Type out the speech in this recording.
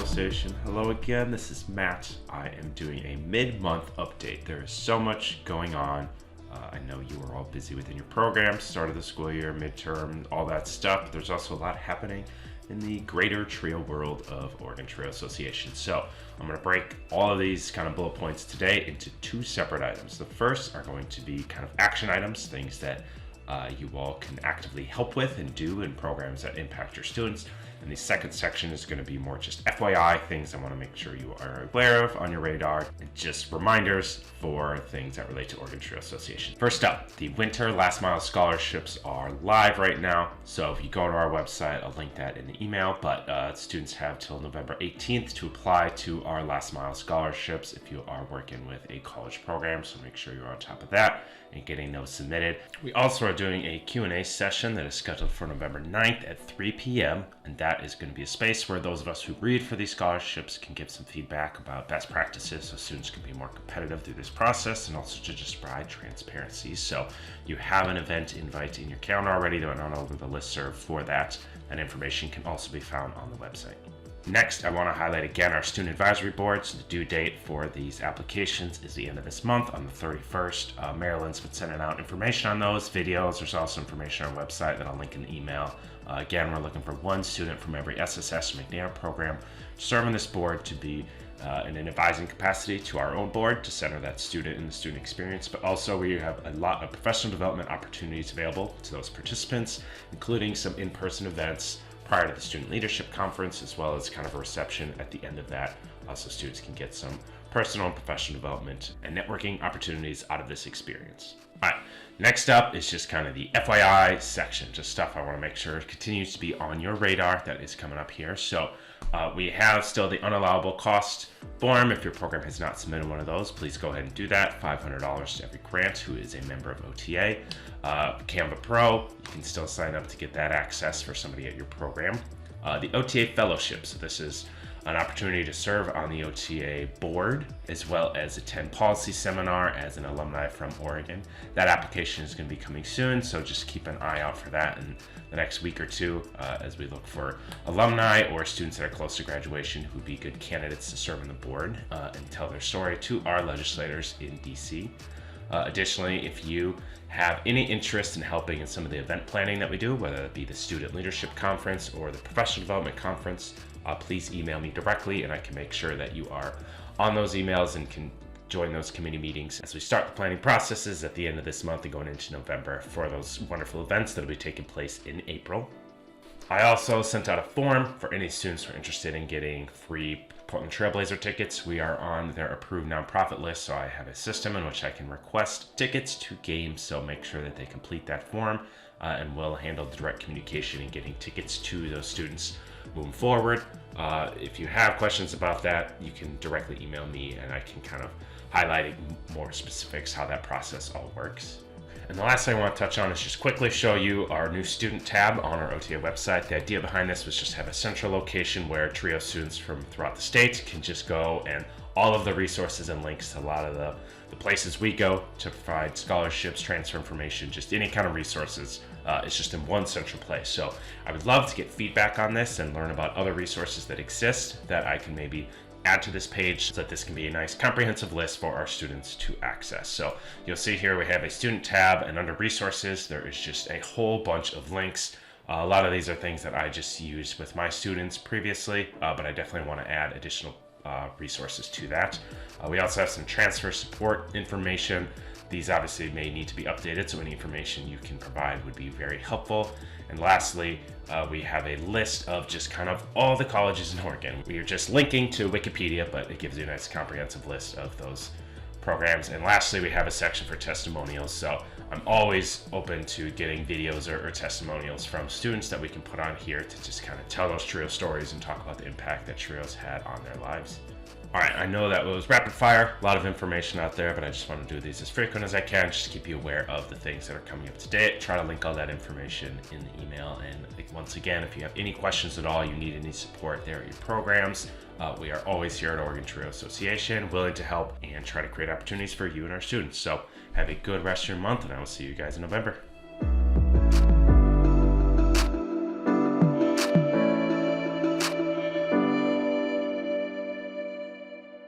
Association. Hello again, this is Matt. I am doing a mid-month update. There is so much going on. I know you are all busy within your programs, start of the school year, midterm, all that stuff. There's also a lot happening in the greater trail world of Oregon Trail Association. So I'm going to break all of these kind of bullet points today into two separate items. The first are going to be kind of action items, things that you all can actively help with and do in programs that impact your students. And the second section is going to be more just FYI, things I want to make sure you are aware of on your radar, and just reminders for things that relate to Oregon Trail Association. First up, the winter last mile scholarships are live right now. So if you go to our website, I'll link that in the email, but students have till November 18th to apply to our last mile scholarships if you are working with a college program. So make sure you're on top of that and getting those submitted. We also are doing a Q&A session that is scheduled for November 9th at 3 p.m. and that is going to be a space where those of us who read for these scholarships can give some feedback about best practices so students can be more competitive through this process, and also to just provide transparency. So you have an event invite in your calendar already. They're not over the listserv for that. That information can also be found on the website. Next, I want to highlight again our student advisory boards. The due date for these applications is the end of this month on the 31st. Maryland's been sending out information on those videos. There's also information on our website that I'll link in the email. Again, we're looking for one student from every SSS or McNair program to serve on this board, to be in an advising capacity to our own board to center that student in the student experience. But also we have a lot of professional development opportunities available to those participants, including some in-person events prior to the Student Leadership Conference, as well as kind of a reception at the end of that, so students can get some personal and professional development and networking opportunities out of this experience. All right, next up is just kind of the FYI section, just stuff I want to make sure continues to be on your radar that is coming up here. So we have still the unallowable cost form. If your program has not submitted one of those, please go ahead and do that. $500 to every grant who is a member of OTA. Canva Pro, you can still sign up to get that access for somebody at your program. The OTA Fellowship, so this is an opportunity to serve on the OTA board, as well as attend policy seminar as an alumni from Oregon. That application is going to be coming soon, so just keep an eye out for that in the next week or two as we look for alumni or students that are close to graduation who would be good candidates to serve on the board and tell their story to our legislators in DC. Additionally, if you have any interest in helping in some of the event planning that we do, whether it be the Student Leadership Conference or the Professional Development Conference, please email me directly and I can make sure that you are on those emails and can join those committee meetings as we start the planning processes at the end of this month and going into November for those wonderful events that will be taking place in April. I also sent out a form for any students who are interested in getting free Portland Trailblazer tickets. We are on their approved nonprofit list, so I have a system in which I can request tickets to games, so make sure that they complete that form and we'll handle the direct communication and getting tickets to those students moving forward. If you have questions about that, you can directly email me and I can kind of highlight more specifics how that process all works. And the last thing I want to touch on is just quickly show you our new student tab on our OTA website. The idea behind this was just have a central location where TRIO students from throughout the state can just go, and all of the resources and links to a lot of the places we go to provide scholarships, transfer information, just any kind of resources. It's just in one central place. So I would love to get feedback on this and learn about other resources that exist that I can maybe add to this page so that this can be a nice comprehensive list for our students to access. So you'll see here we have a student tab, and under resources there is just a whole bunch of links. A lot of these are things that I just used with my students previously, but I definitely want to add additional resources to that. We also have some transfer support information. These obviously may need to be updated, so any information you can provide would be very helpful. And lastly, we have a list of just kind of all the colleges in Oregon. We are just linking to Wikipedia, but it gives you a nice comprehensive list of those programs. And lastly, we have a section for testimonials. So I'm always open to getting videos or testimonials from students that we can put on here to just kind of tell those TRIO stories and talk about the impact that TRIO's had on their lives. All right, I know that was rapid fire, a lot of information out there, but I just want to do these as frequent as I can, just to keep you aware of the things that are coming up to date. Try to link all that information in the email. And once again, if you have any questions at all, you need any support there at your programs, we are always here at Oregon Trail Association, willing to help and try to create opportunities for you and our students. So have a good rest of your month, and I will see you guys in November.